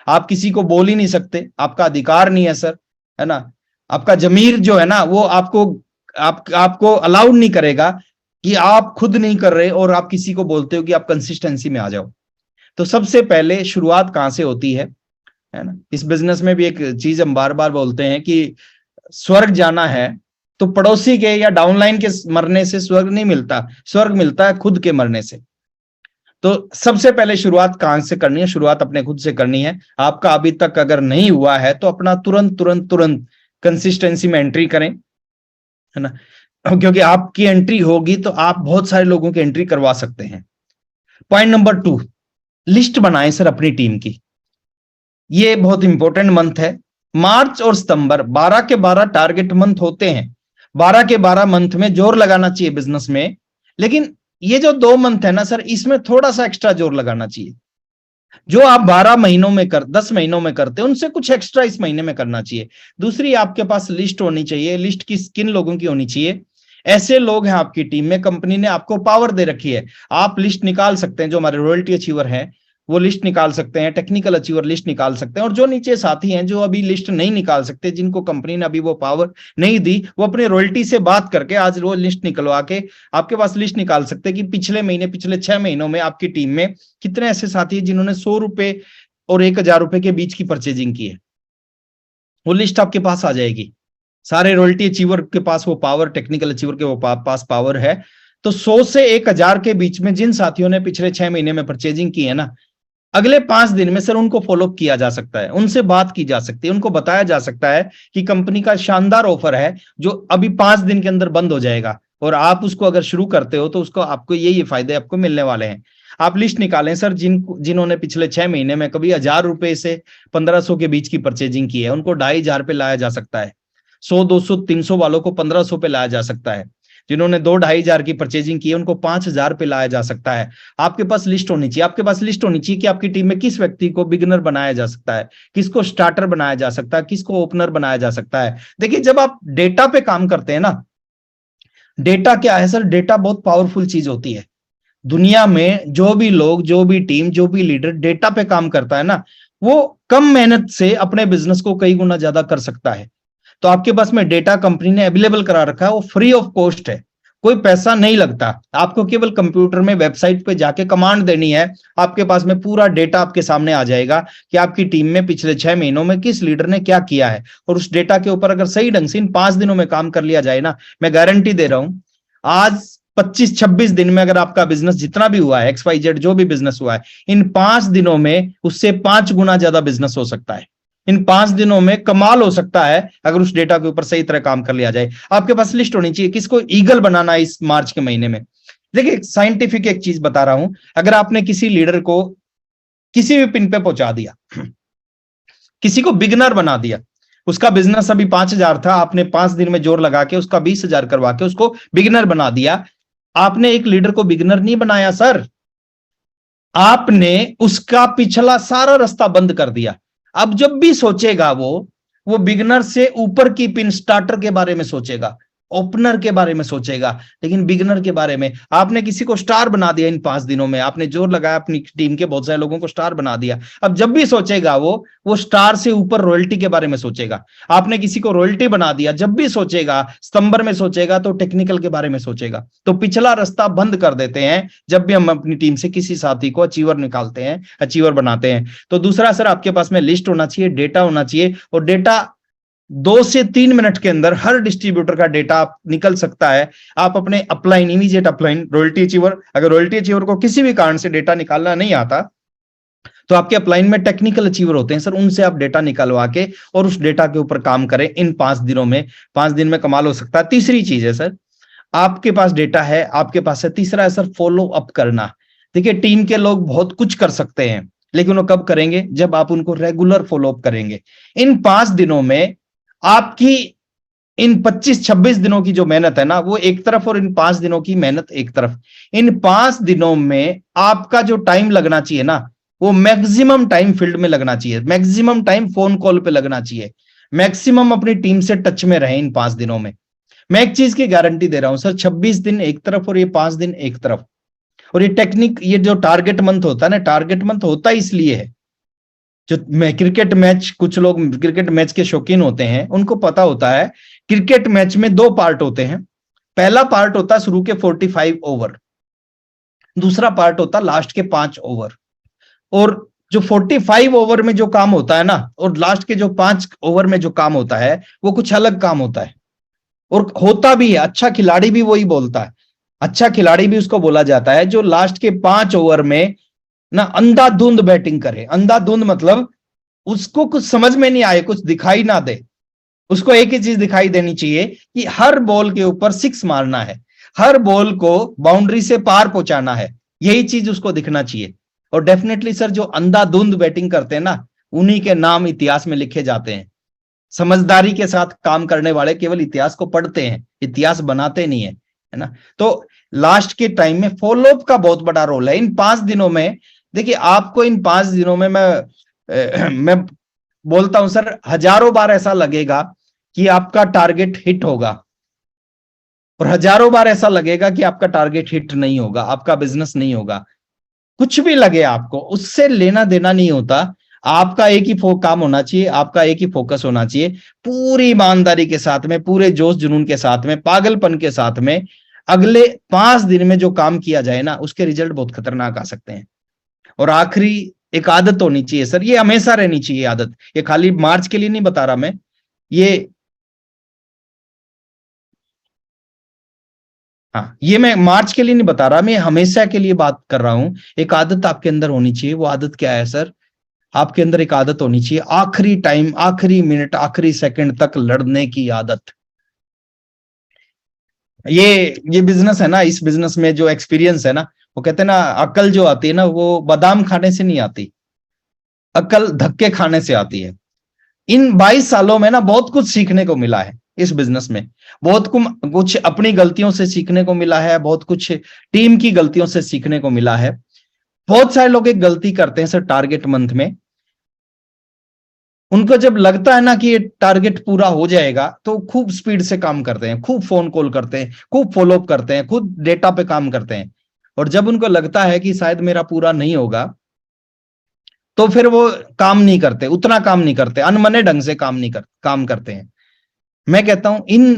आप किसी को बोल ही नहीं सकते, आपका अधिकार नहीं है सर, है ना। आपका जमीर जो है ना वो आपको अलाउड नहीं करेगा कि आप खुद नहीं कर रहे और आप किसी को बोलते हो कि आप कंसिस्टेंसी में आ जाओ। तो सबसे पहले शुरुआत कहां से होती है ना। इस बिजनेस में भी एक चीज हम बार बार बोलते हैं कि स्वर्ग जाना है तो पड़ोसी के या डाउनलाइन के मरने से स्वर्ग नहीं मिलता, स्वर्ग मिलता है खुद के मरने से। तो सबसे पहले शुरुआत कहां से करनी है, शुरुआत अपने खुद से करनी है। आपका अभी तक अगर नहीं हुआ है तो अपना तुरंत कंसिस्टेंसी में एंट्री करें, है ना, क्योंकि आपकी एंट्री होगी तो आप बहुत सारे लोगों की एंट्री करवा सकते हैं। पॉइंट नंबर 2, लिस्ट बनाएं सर अपनी टीम की। ये बहुत इंपॉर्टेंट मंथ है। मार्च और सितंबर 12 के 12 टारगेट मंथ होते हैं। 12 के 12 मंथ में जोर लगाना चाहिए बिजनेस में, लेकिन ये जो 2 मंथ है ना सर, इसमें थोड़ा सा एक्स्ट्रा जोर लगाना चाहिए। जो आप 12 महीनों में 10 महीनों में करते हैं उनसे कुछ एक्स्ट्रा इस महीने में करना चाहिए। दूसरी, आपके पास लिस्ट होनी चाहिए। लिस्ट किन लोगों की होनी चाहिए? ऐसे लोग हैं आपकी टीम में, कंपनी ने आपको पावर दे रखी है, आप लिस्ट निकाल सकते हैं। जो हमारे रॉयल्टी अचीवर हैं वो लिस्ट निकाल सकते हैं, टेक्निकल अचीवर लिस्ट निकाल सकते हैं, और जो नीचे साथी हैं जो अभी लिस्ट नहीं निकाल सकते, जिनको कंपनी ने अभी वो पावर नहीं दी, वो अपने रॉयल्टी से बात करके आज वो लिस्ट निकलवा के आपके पास लिस्ट निकाल सकते हैं कि पिछले महीने, पिछले 6 महीनों में आपकी टीम में कितने ऐसे साथी हैं जिन्होंने 100 रुपए और 1000 रुपए के बीच की परचेजिंग की है। वो लिस्ट आपके पास आ जाएगी। सारे रॉयल्टी अचीवर के पास वो पावर, टेक्निकल अचीवर के वो पास पावर है। तो 100 से 1000 के बीच में जिन साथियों ने पिछले 6 महीने में परचेजिंग की है ना, अगले 5 दिन में सर उनको फॉलोअप किया जा सकता है, उनसे बात की जा सकती है, उनको बताया जा सकता है कि कंपनी का शानदार ऑफर है जो अभी 5 दिन के अंदर बंद हो जाएगा, और आप उसको अगर शुरू करते हो तो उसको आपको ये फायदे आपको मिलने वाले हैं। आप लिस्ट निकालें सर, जिन्होंने पिछले 6 महीने में कभी 1000 रुपए से 1500 के बीच की परचेजिंग की है, उनको 2500 पे लाया जा सकता है। 100, 200, 300 वालों को 1500 पे लाया जा सकता है। जिन्होंने 2-2500 की परचेजिंग की है उनको 5000 पे लाया जा सकता है। आपके पास लिस्ट होनी चाहिए। आपके पास लिस्ट होनी चाहिए कि आपकी टीम में किस व्यक्ति को बिगिनर बनाया जा सकता है, किसको स्टार्टर बनाया जा सकता है, किसको ओपनर बनाया जा सकता है। देखिए, जब आप डेटा पे काम करते हैं ना, डेटा क्या है सर, डेटा बहुत पावरफुल चीज होती है। दुनिया में जो भी लोग, जो भी टीम, जो भी लीडर डेटा पे काम करता है ना, वो कम मेहनत से अपने बिजनेस को कई गुना ज्यादा कर सकता है। तो आपके पास में डेटा कंपनी ने अवेलेबल करा रखा है, वो फ्री ऑफ कॉस्ट है, कोई पैसा नहीं लगता। आपको केवल कंप्यूटर में वेबसाइट पे जाके कमांड देनी है, आपके पास में पूरा डेटा आपके सामने आ जाएगा कि आपकी टीम में पिछले 6 महीनों में किस लीडर ने क्या किया है। और उस डेटा के ऊपर अगर सही ढंग से इन 5 दिनों में काम कर लिया जाए ना, मैं गारंटी दे रहा हूं, आज 25-26 दिन में अगर आपका बिजनेस जितना भी हुआ है, XYZ जो भी बिजनेस हुआ है, इन 5 दिनों में उससे 5 गुना ज्यादा बिजनेस हो सकता है। इन 5 दिनों में कमाल हो सकता है अगर उस डेटा के ऊपर सही तरह काम कर लिया जाए। आपके पास लिस्ट होनी चाहिए किसको ईगल बनाना है इस मार्च के महीने में। देखिए, साइंटिफिक एक चीज बता रहा हूं, अगर आपने किसी लीडर को किसी भी पिन पे पहुंचा दिया, किसी को बिगनर बना दिया। उसका बिजनेस अभी 5,000 था, आपने 5 दिन में जोर लगा के उसका 20,000 करवा के उसको बिगनर बना दिया। आपने एक लीडर को बिगनर नहीं बनाया सर, आपने उसका पिछला सारा रास्ता बंद कर दिया। अब जब भी सोचेगा वो बिगनर से ऊपर की पिन, स्टार्टर के बारे में सोचेगा, ओपनर के बारे में सोचेगा, लेकिन बिगनर के बारे में। आपने किसी को स्टार बना दिया इन 5 दिनों में, आपने जोर लगाया, अपनी टीम के बहुत सारे लोगों को स्टार बना दिया। अब जब भी सोचेगा वो स्टार से ऊपर रॉयल्टी के बारे में सोचेगा। आपने किसी को रॉयल्टी बना दिया, जब भी सोचेगा, सितंबर में सोचेगा तो टेक्निकल के बारे में सोचेगा। तो पिछला रास्ता बंद कर देते हैं जब भी हम अपनी टीम से किसी साथी को अचीवर निकालते हैं, अचीवर बनाते हैं। तो दूसरा सर, आपके पास में लिस्ट होना चाहिए, डेटा होना चाहिए, और डेटा 2 से 3 मिनट के अंदर हर डिस्ट्रीब्यूटर का डेटा निकल सकता है। आप अपने upline, immediate upline, royalty achiever, अगर रॉयल्टी अचीवर को किसी भी कारण से डेटा निकालना नहीं आता तो आपके अपलाइन में टेक्निकल अचीवर होते हैं सर, उनसे आप डेटा निकलवा के और उस डेटा के ऊपर काम करें इन 5 दिनों में। 5 दिन में कमाल हो सकता है। तीसरी चीज है सर, आपके पास डेटा है, आपके पास है। तीसरा है सर, फॉलो अप करना। देखिए, टीम के लोग बहुत कुछ कर सकते हैं, लेकिन वो कब करेंगे? जब आप उनको रेगुलर फॉलो अप करेंगे। इन 5 दिनों में आपकी इन 25-26 दिनों की जो मेहनत है ना, वो एक तरफ, और इन 5 दिनों की मेहनत एक तरफ। इन 5 दिनों में आपका जो टाइम लगना चाहिए ना, वो मैक्सिमम टाइम फील्ड में लगना चाहिए, मैक्सिमम टाइम फोन कॉल पे लगना चाहिए, मैक्सिमम अपनी टीम से टच में रहे इन 5 दिनों में। मैं एक चीज की गारंटी दे रहा हूं सर, 26 दिन एक तरफ और ये 5 दिन एक तरफ। और ये टेक्निक, ये जो टारगेट मंथ होता है ना, टारगेट मंथ होता इसलिए है, जो क्रिकेट मैच, कुछ लोग क्रिकेट मैच के शौकीन होते हैं, उनको पता होता है क्रिकेट मैच में 2 पार्ट होते हैं। पहला पार्ट होता है शुरू के 45 ओवर, दूसरा पार्ट होता है लास्ट के 5 ओवर। और जो 45 ओवर में जो काम होता है ना, और लास्ट के जो 5 ओवर में जो काम होता है, वो कुछ अलग काम होता है, और होता भी है। अच्छा खिलाड़ी भी वही बोलता है, अच्छा खिलाड़ी भी उसको बोला जाता है जो लास्ट के 5 ओवर में ना अंधाधुंध बैटिंग करे। अंधाधुंध मतलब उसको कुछ समझ में नहीं आए, कुछ दिखाई ना दे, उसको एक ही चीज दिखाई देनी चाहिए कि हर बॉल के ऊपर 6 मारना है, हर बॉल को बाउंड्री से पार पहुंचाना है, यही चीज उसको दिखना चाहिए। और डेफिनेटली सर, जो अंधाधुंध बैटिंग करते हैं ना, उन्हीं के नाम इतिहास में लिखे जाते हैं। समझदारी के साथ काम करने वाले केवल इतिहास को पढ़ते हैं, इतिहास बनाते नहीं है ना। तो लास्ट के टाइम में फॉलोअप का बहुत बड़ा रोल है। इन 5 दिनों में देखिए, आपको इन 5 दिनों में मैं बोलता हूं सर, हजारों बार ऐसा लगेगा कि आपका टारगेट हिट होगा, और हजारों बार ऐसा लगेगा कि आपका टारगेट हिट नहीं होगा, आपका बिजनेस नहीं होगा। कुछ भी लगे आपको, उससे लेना देना नहीं होता। आपका एक ही काम होना चाहिए, आपका एक ही फोकस होना चाहिए, पूरी ईमानदारी के साथ में, पूरे जोश जुनून के साथ में, पागलपन के साथ में अगले 5 दिन में जो काम किया जाए ना, उसके रिजल्ट बहुत खतरनाक आ सकते हैं। और आखिरी एक आदत होनी चाहिए सर, ये हमेशा रहनी चाहिए आदत, ये खाली मार्च के लिए नहीं बता रहा मैं, ये मैं मार्च के लिए नहीं बता रहा, मैं हमेशा के लिए बात कर रहा हूं। एक आदत आपके अंदर होनी चाहिए। वो आदत क्या है सर? आपके अंदर एक आदत होनी चाहिए, आखिरी टाइम, आखिरी मिनट, आखिरी सेकंड तक लड़ने की आदत। ये बिजनेस है ना, इस बिजनेस में जो एक्सपीरियंस है ना, वो कहते हैं ना, अकल जो आती है ना, वो बादाम खाने से नहीं आती, अकल धक्के खाने से आती है। इन 22 सालों में ना बहुत कुछ सीखने को मिला है इस बिजनेस में, बहुत कुछ अपनी गलतियों से सीखने को मिला है, बहुत कुछ टीम की गलतियों से सीखने को मिला है। बहुत सारे लोग एक गलती करते हैं सर टारगेट मंथ में, उनको जब लगता है ना कि ये टारगेट पूरा हो जाएगा, तो खूब स्पीड से काम करते हैं, खूब फोन कॉल करते हैं, खूब फॉलोअप करते हैं, खुद डेटा पे काम करते हैं। और जब उनको लगता है कि शायद मेरा पूरा नहीं होगा, तो फिर वो काम नहीं करते, उतना काम नहीं करते, अनमने ढंग से काम करते हैं। मैं कहता हूं इन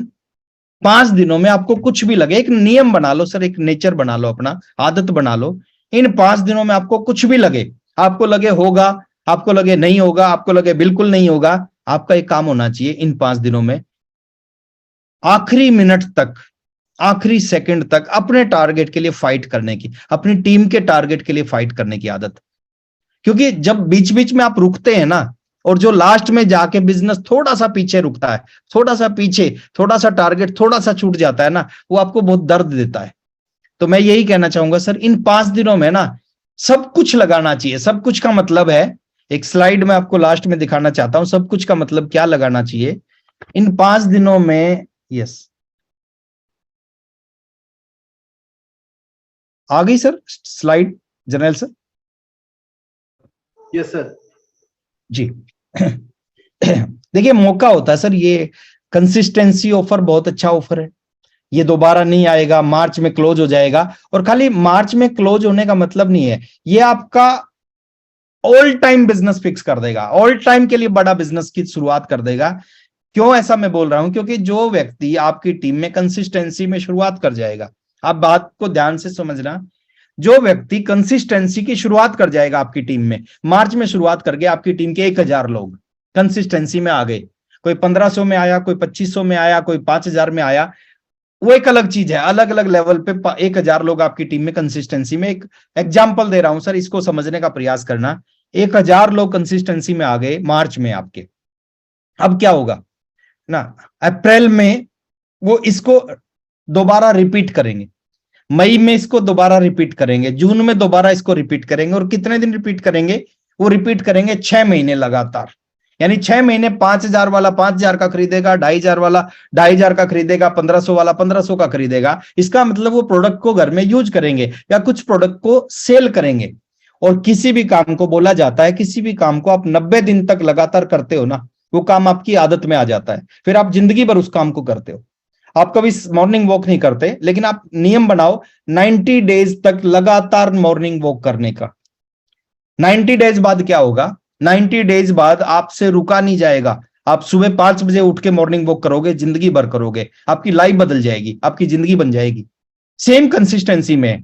5 दिनों में आपको कुछ भी लगे, एक नियम बना लो सर, एक नेचर बना लो, अपना आदत बना लो। इन 5 दिनों में आपको कुछ भी लगे, आपको लगे होगा, आपको लगे नहीं होगा, आपको लगे बिल्कुल नहीं होगा, आपका एक काम होना चाहिए इन 5 दिनों में, आखिरी मिनट तक, आखिरी सेकंड तक अपने टारगेट के लिए फाइट करने की, अपनी टीम के टारगेट के लिए फाइट करने की आदत। क्योंकि जब बीच बीच में आप रुकते हैं ना, और जो लास्ट में जाके बिजनेस थोड़ा सा पीछे रुकता है, थोड़ा सा पीछे, थोड़ा सा टारगेट थोड़ा सा छूट जाता है ना, वो आपको बहुत दर्द देता है। तो मैं यही कहना चाहूंगा सर, इन 5 दिनों में ना सब कुछ लगाना चाहिए। सब कुछ का मतलब है, एक स्लाइड में आपको लास्ट में दिखाना चाहता हूं, सब कुछ का मतलब क्या लगाना चाहिए इन 5 दिनों में। यस, आ गई sir slide general sir? Yes sir. जी। देखिए, मौका होता है सर, ये कंसिस्टेंसी ऑफर बहुत अच्छा ऑफर है, ये दोबारा नहीं आएगा, मार्च में क्लोज हो जाएगा। और खाली मार्च में क्लोज होने का मतलब नहीं है, ये आपका ऑल टाइम बिजनेस फिक्स कर देगा, ऑल टाइम के लिए बड़ा बिजनेस की शुरुआत कर देगा। क्यों ऐसा मैं बोल रहा हूं? क्योंकि जो व्यक्ति आपकी टीम में कंसिस्टेंसी में शुरुआत कर जाएगा, आप बात को ध्यान से समझना, जो व्यक्ति कंसिस्टेंसी की शुरुआत कर जाएगा आपकी टीम में, मार्च में शुरुआत करके आपकी टीम के 1000 लोग कंसिस्टेंसी में आ गए, कोई 1500 में आया, कोई 2500 में आया, कोई 5000 में आया, वो एक अलग चीज है। अलग अलग लेवल पे 1000 लोग आपकी टीम में कंसिस्टेंसी में, एक एग्जाम्पल दे रहा हूं सर, इसको समझने का प्रयास करना। 1000 लोग कंसिस्टेंसी में आ गए मार्च में आपके, अब क्या होगा ना, अप्रैल में वो इसको दोबारा रिपीट करेंगे, मई में इसको दोबारा रिपीट करेंगे, जून में दोबारा इसको रिपीट करेंगे। और कितने दिन रिपीट करेंगे? वो रिपीट करेंगे 6 महीने लगातार। यानी 6 महीने 5000 वाला 5000 का खरीदेगा, 2500 वाला 2500 का खरीदेगा, 1500 वाला 1500 का खरीदेगा। इसका मतलब वो प्रोडक्ट को घर में यूज करेंगे या कुछ प्रोडक्ट को सेल करेंगे। और किसी भी काम को बोला जाता है, किसी भी काम को आप 90 दिन तक लगातार करते हो ना, वो काम आपकी आदत में आ जाता है, फिर आप जिंदगी भर उस काम को करते हो। आप कभी मॉर्निंग वॉक नहीं करते, लेकिन आप नियम बनाओ 90 डेज तक लगातार मॉर्निंग वॉक करने का। 90 डेज बाद क्या होगा? 90 डेज बाद आपसे रुका नहीं जाएगा, आप सुबह 5 बजे उठ के मॉर्निंग वॉक करोगे, जिंदगी भर करोगे, आपकी लाइफ बदल जाएगी, आपकी जिंदगी बन जाएगी। सेम कंसिस्टेंसी में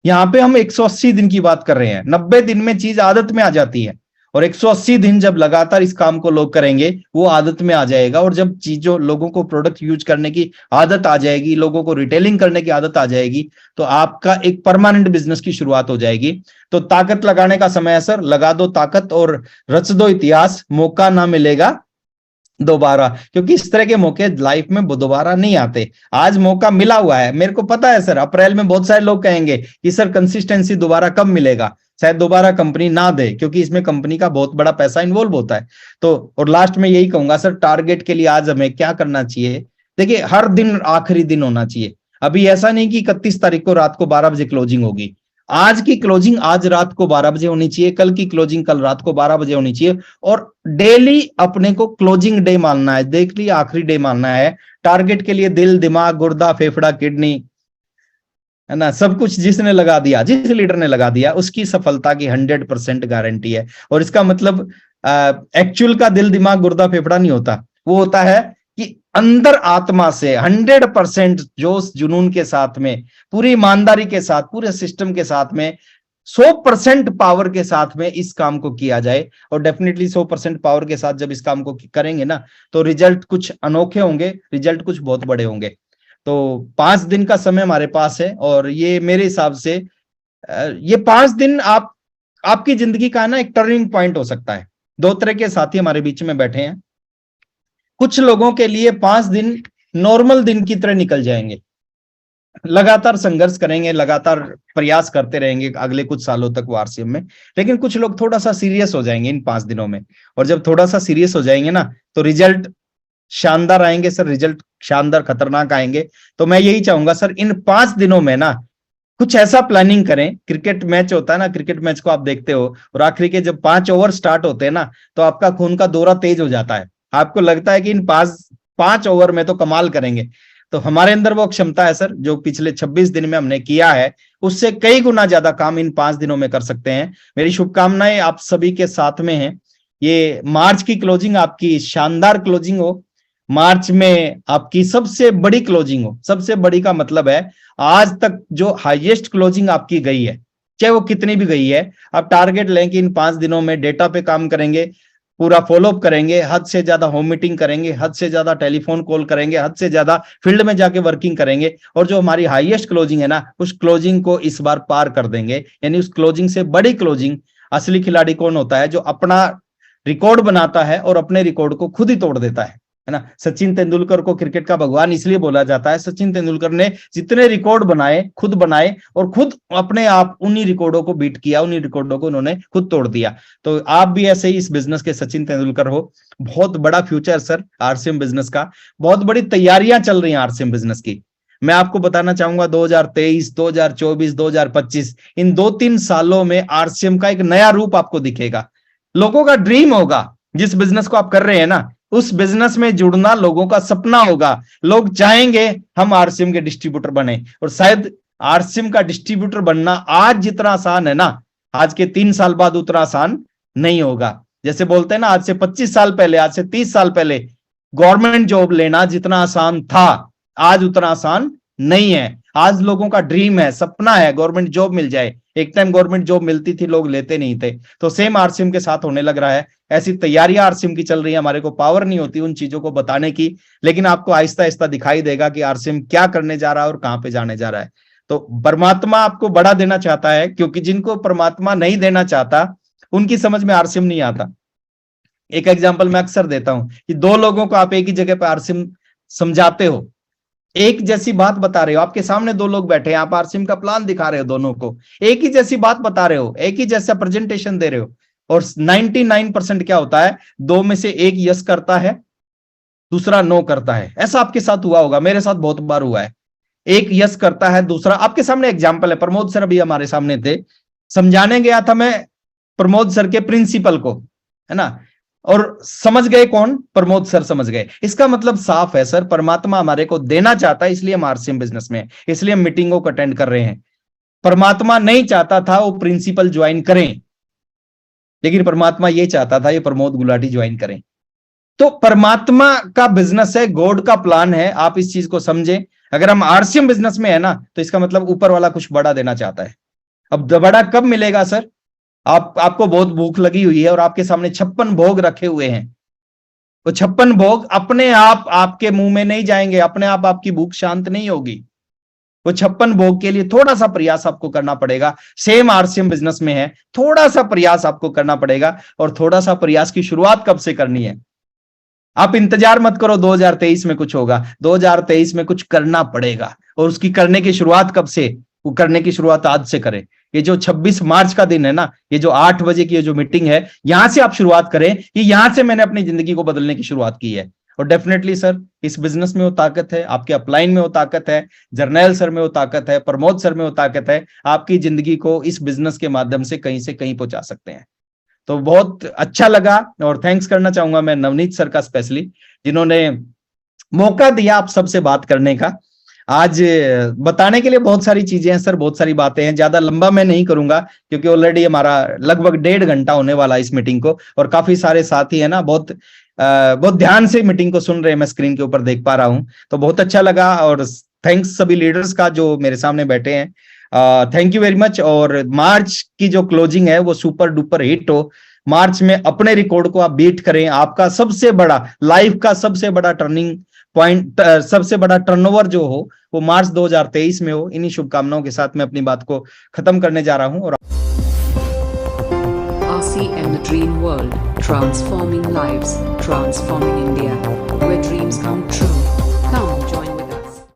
यहां पे हम 180 दिन की बात कर रहे हैं, 90 दिन में चीज आदत में आ जाती है, और 180 दिन जब लगातार इस काम को लोग करेंगे वो आदत में आ जाएगा। और जब चीजों, लोगों को प्रोडक्ट यूज करने की आदत आ जाएगी, लोगों को रिटेलिंग करने की आदत आ जाएगी, तो आपका एक परमानेंट बिजनेस की शुरुआत हो जाएगी। तो ताकत लगाने का समय है सर, लगा दो ताकत और रच दो इतिहास, मौका ना मिलेगा दोबारा, क्योंकि इस तरह के मौके लाइफ में दोबारा नहीं आते। आज मौका मिला हुआ है, मेरे को पता है सर, अप्रैल में बहुत सारे लोग कहेंगे कि सर कंसिस्टेंसी दोबारा कब मिलेगा, शायद दोबारा कंपनी ना दे, क्योंकि इसमें कंपनी का बहुत बड़ा पैसा इन्वॉल्व होता है। तो और लास्ट में यही कहूंगा सर, टारगेट के लिए आज हमें क्या करना चाहिए? देखिए, हर दिन आखिरी दिन होना चाहिए। अभी ऐसा नहीं कि 31 तारीख को रात को 12 बजे क्लोजिंग होगी, आज की क्लोजिंग आज रात को 12 बजे होनी चाहिए, कल की क्लोजिंग कल रात को 12 बजे होनी चाहिए। और डेली अपने को क्लोजिंग डे मानना है, देख लिया आखिरी डे मानना है। टारगेट के लिए दिल, दिमाग, गुर्दा, फेफड़ा, किडनी, है ना, सब कुछ जिसने लगा दिया, जिस लीडर ने लगा दिया, उसकी सफलता की 100% गारंटी है। और इसका मतलब एक्चुअल का दिल, दिमाग, गुर्दा, फेफड़ा नहीं होता, वो होता है कि अंदर आत्मा से 100% जोश जुनून के साथ में, पूरी ईमानदारी के साथ, पूरे सिस्टम के साथ में, 100% पावर के साथ में इस काम को किया जाए। और डेफिनेटली 100% पावर के साथ जब इस काम को करेंगे ना, तो रिजल्ट कुछ अनोखे होंगे, रिजल्ट कुछ बहुत बड़े होंगे। तो 5 दिन का समय हमारे पास है, और ये मेरे हिसाब से ये 5 दिन आपकी जिंदगी का ना एक टर्निंग पॉइंट हो सकता है। 2 तरह के साथी हमारे बीच में बैठे हैं। कुछ लोगों के लिए 5 दिन नॉर्मल दिन की तरह निकल जाएंगे, लगातार संघर्ष करेंगे, लगातार प्रयास करते रहेंगे अगले कुछ सालों तक वारसीएम में। लेकिन कुछ लोग थोड़ा सा सीरियस हो जाएंगे इन 5 दिनों में, और जब थोड़ा सा सीरियस हो जाएंगे ना, तो रिजल्ट शानदार आएंगे सर, रिजल्ट शानदार खतरनाक आएंगे। तो मैं यही चाहूंगा सर, इन 5 दिनों में ना कुछ ऐसा प्लानिंग करें। क्रिकेट मैच होता है ना, क्रिकेट मैच को आप देखते हो, और आखिरी के जब 5 ओवर स्टार्ट होते हैं ना, तो आपका खून का दौरा तेज हो जाता है, आपको लगता है कि इन 5 ओवर में तो कमाल करेंगे। तो हमारे अंदर वो क्षमता है सर, जो पिछले 26 दिन में हमने किया है, उससे कई गुना ज्यादा काम इन 5 दिनों में कर सकते हैं। मेरी शुभकामनाएं आप सभी के साथ में है। ये मार्च की क्लोजिंग आपकी शानदार क्लोजिंग हो, मार्च में आपकी सबसे बड़ी क्लोजिंग हो। सबसे बड़ी का मतलब है आज तक जो हाईएस्ट क्लोजिंग आपकी गई है, चाहे वो कितनी भी गई है, आप टारगेट लें कि इन 5 दिनों में डेटा पे काम करेंगे, पूरा फॉलोअप करेंगे, हद से ज्यादा होम मीटिंग करेंगे, हद से ज्यादा टेलीफोन कॉल करेंगे, हद से ज्यादा फील्ड में जाके वर्किंग करेंगे, और जो हमारी हाईएस्ट क्लोजिंग है ना, उस क्लोजिंग को इस बार पार कर देंगे। यानी उस क्लोजिंग से बड़ी क्लोजिंग। असली खिलाड़ी कौन होता है? जो अपना रिकॉर्ड बनाता है और अपने रिकॉर्ड को खुद ही तोड़ देता है। है ना। सचिन तेंदुलकर को क्रिकेट का भगवान इसलिए बोला जाता है, सचिन तेंदुलकर ने जितने रिकॉर्ड बनाए और खुद अपने आप उन्हीं रिकॉर्डों को बीट किया, उन्हीं रिकॉर्डों को उन्होंने खुद तोड़ दिया। तो आप भी ऐसे ही इस बिजनेस के सचिन तेंदुलकर हो। बहुत बड़ा फ्यूचर सर आरसीएम बिजनेस का, बहुत बड़ी तैयारियां चल रही हैं आरसीएम बिजनेस की। मैं आपको बताना चाहूंगा 2023, 2024, 2025 इन 2-3 सालों में आरसीएम का एक नया रूप आपको दिखेगा। लोगों का ड्रीम होगा, जिस बिजनेस को आप कर रहे हैं ना, उस बिजनेस में जुड़ना लोगों का सपना होगा। लोग चाहेंगे हम आरसीएम के डिस्ट्रीब्यूटर बने, और शायद आरसीएम का डिस्ट्रीब्यूटर बनना आज जितना आसान है ना, आज के 3 साल बाद उतना आसान नहीं होगा। जैसे बोलते हैं ना, आज से 25 साल पहले, आज से 30 साल पहले गवर्नमेंट जॉब लेना जितना आसान था, आज उतना आसान नहीं है। आज लोगों का ड्रीम है, सपना है गवर्नमेंट जॉब मिल जाए। एक टाइम गवर्नमेंट जॉब मिलती थी, लोग लेते नहीं थे। तो सेम आरसीएम के साथ होने लग रहा है। ऐसी तैयारियां आरसीएम की चल रही है। हमारे को पावर नहीं होती उन चीजों को बताने की, लेकिन आपको आहिस्ता आहिस्ता दिखाई देगा कि आरसीएम क्या करने जा रहा है और कहां पे जाने जा रहा है। तो परमात्मा आपको बड़ा देना चाहता है, क्योंकि जिनको परमात्मा नहीं देना चाहता उनकी समझ में आरसीएम नहीं आता। एक एग्जाम्पल मैं अक्सर देता हूं कि 2 लोगों को आप एक ही जगह पे आरसीएम समझाते हो, एक जैसी बात बता रहे हो, आपके सामने 2 लोग बैठे हैं, आप आरसीएम का प्लान दिखा रहे हो, दोनों को एक ही जैसी बात बता रहे हो, एक ही जैसा प्रेजेंटेशन दे रहे हो, और 99% क्या होता है, 2 में से एक यस करता है, दूसरा नो करता है। ऐसा आपके साथ हुआ होगा, मेरे साथ बहुत बार हुआ है। एक यस करता है, दूसरा, आपके सामने एग्जाम्पल है, प्रमोद सर अभी हमारे सामने थे, समझाने गया था मैं प्रमोद सर के प्रिंसिपल को, है ना, और समझ गए कौन, प्रमोद सर समझ गए। इसका मतलब साफ है सर, परमात्मा हमारे को देना चाहता है, इसलिए हम आरसीएम बिजनेस में, इसलिए हम मीटिंगों को अटेंड कर रहे हैं। परमात्मा नहीं चाहता था वो प्रिंसिपल ज्वाइन करें, लेकिन परमात्मा ये चाहता था ये प्रमोद गुलाटी ज्वाइन करें। तो परमात्मा का बिजनेस है, गॉड का प्लान है, आप इस चीज को समझें। अगर हम आरसीएम बिजनेस में है ना, तो इसका मतलब ऊपर वाला कुछ बड़ा देना चाहता है। अब बड़ा कब मिलेगा सर, आपको बहुत भूख लगी हुई है और आपके सामने 56 भोग रखे हुए हैं। वो 56 भोग अपने आप आपके मुंह में नहीं जाएंगे, अपने आप आपकी भूख शांत नहीं होगी। वो 56 भोग के लिए थोड़ा सा प्रयास आपको करना पड़ेगा। सेम आरसीएम बिजनेस में है, थोड़ा सा प्रयास आपको करना पड़ेगा। और थोड़ा सा प्रयास की शुरुआत कब से करनी है? आप इंतजार मत करो 2023 में कुछ होगा, 2023 में कुछ करना पड़ेगा। और उसकी करने की शुरुआत कब से? वो करने की शुरुआत आज से करें। ये जो 26 मार्च का दिन है ना, ये जो 8 बजे की जो मीटिंग है, यहां से आप शुरुआत करें कि यहां से मैंने अपनी जिंदगी को बदलने की शुरुआत की है। और डेफिनेटली सर, इस बिजनेस में वो ताकत है, आपके अपलाइन में वो ताकत है, जर्नैल सर में वो ताकत है, प्रमोद सर में वो ताकत है। आपकी जिंदगी को इस बिजनेस के माध्यम से कहीं पहुंचा सकते हैं। तो बहुत अच्छा लगा, और थैंक्स करना चाहूंगा मैं नवनीत सर का स्पेशली, जिन्होंने मौका दिया आप सबसे बात करने का। आज बताने के लिए बहुत सारी चीजें हैं सर, बहुत सारी बातें हैं। ज्यादा लंबा मैं नहीं करूंगा, क्योंकि ऑलरेडी हमारा लगभग 1.5 घंटा होने वाला है इस मीटिंग को, और काफी सारे साथी है ना, बहुत ध्यान से मीटिंग को सुन रहे हैं, मैं स्क्रीन के ऊपर देख पा रहा हूं। तो बहुत अच्छा लगा, और थैंक्स सभी लीडर्स का जो मेरे सामने बैठे हैं। Thank you very much. और मार्च की जो क्लोजिंग है वो सुपर डुपर हिट हो। मार्च में अपने रिकॉर्ड को आप बीट करें। आपका सबसे बड़ा लाइफ का सबसे बड़ा टर्निंग पॉइंट, सबसे बड़ा टर्नओवर जो हो वो मार्च 2023 में हो। इन्हीं शुभकामनाओं के साथ मैं अपनी बात को खत्म करने जा रहा हूं। और RCM The Dream World, transforming lives, transforming India, where dreams come true. Come